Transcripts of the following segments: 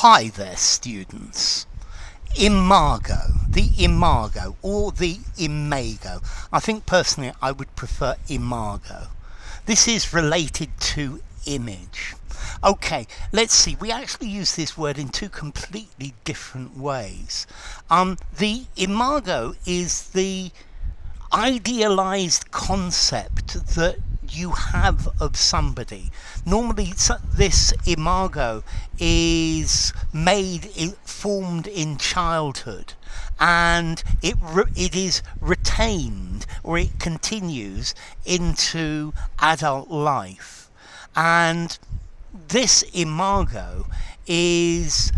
Hi there, students. Imago, the Imago, or the Imago. I think personally I would prefer Imago. This is related to image. Okay, let's see. We actually use this word in two completely different ways. The Imago is the idealized concept that you have of somebody. Normally this imago is formed in childhood, and it is retained, or it continues into adult life. And this imago is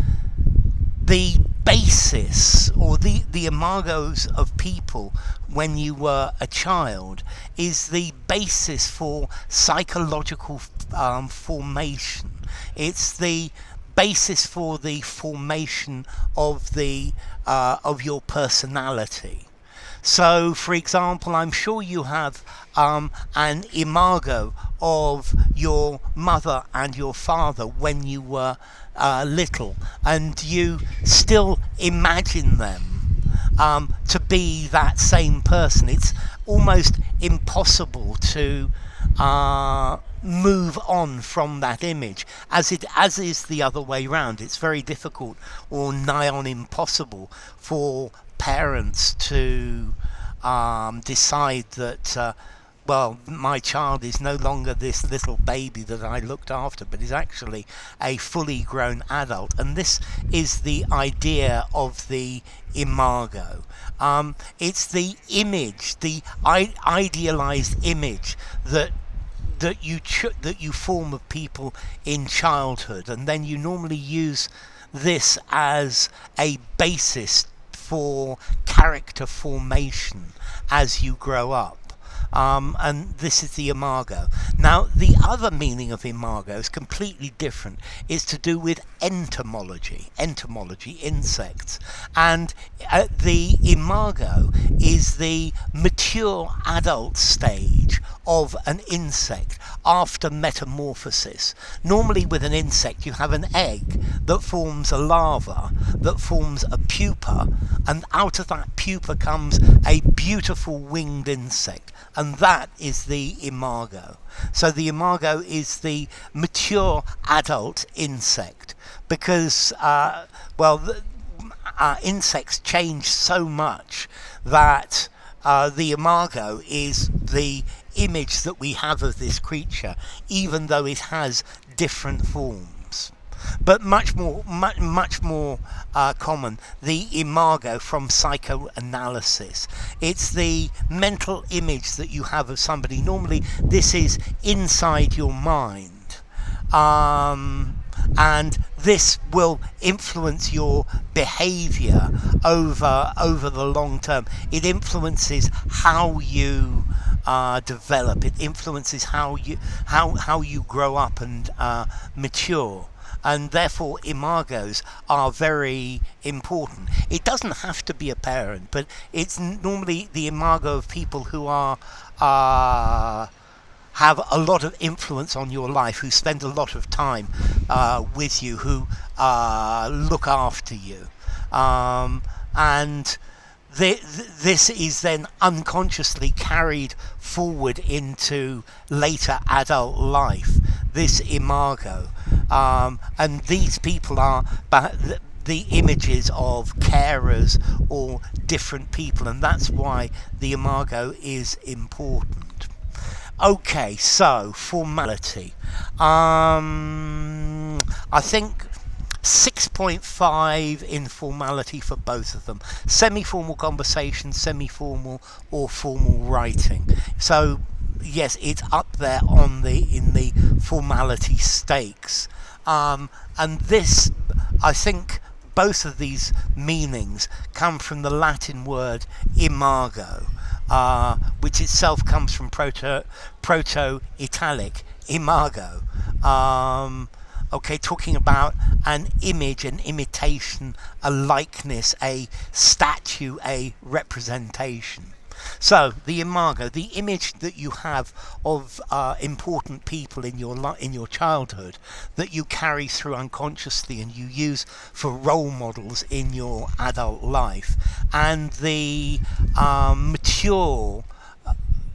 the basis, or the imagos of people when you were a child, is the basis for psychological formation. It's the basis for the formation of your personality. So, for example, I'm sure you have an imago of your mother and your father when you were little, and you still imagine them to be that same person. It's almost impossible to move on from that image, as is the other way round. It's very difficult, or nigh on impossible, for parents to decide that well, my child is no longer this little baby that I looked after, but is actually a fully grown adult. And this is the idea of the imago. It's the image, the idealized image that you form of people in childhood, and then you normally use this as a basis for character formation as you grow up. And this is the imago. Now, the other meaning of imago is completely different. It's to do with entomology, insects. And the imago is the mature adult stage of an insect after metamorphosis. Normally with an insect you have an egg that forms a larva, that forms a pupa, and out of that pupa comes a beautiful winged insect. And that is the imago. So the imago is the mature adult insect, because, insects change so much that the imago is the image that we have of this creature, even though it has different forms. But much more common, the imago from psychoanalysis. It's the mental image that you have of somebody. Normally this is inside your mind, and this will influence your behavior over the long term. It influences how you develop. It influences how you grow up and mature. And therefore imagos are very important. It doesn't have to be a parent, but it's normally the imago of people who are have a lot of influence on your life, who spend a lot of time with you, who look after you, and this is then unconsciously carried forward into later adult life, this imago. And these people are the images of carers or different people, and that's why the imago is important. Okay, so formality. I think 6.5 in formality for both of them. Semi-formal conversation, semi-formal or formal writing. So yes, it's up there in the formality stakes. And this, I think, both of these meanings come from the Latin word imago, which itself comes from Proto-Italic imago. Talking about an image, an imitation, a likeness, a statue, a representation. So the imago, the image that you have of important people in your childhood that you carry through unconsciously and you use for role models in your adult life, and the mature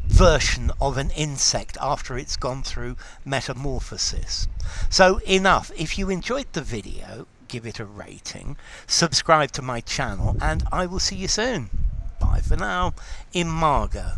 version of an insect after it's gone through metamorphosis. So enough. If you enjoyed the video, give it a rating, subscribe to my channel, and I will see you soon. Bye for now. Imago.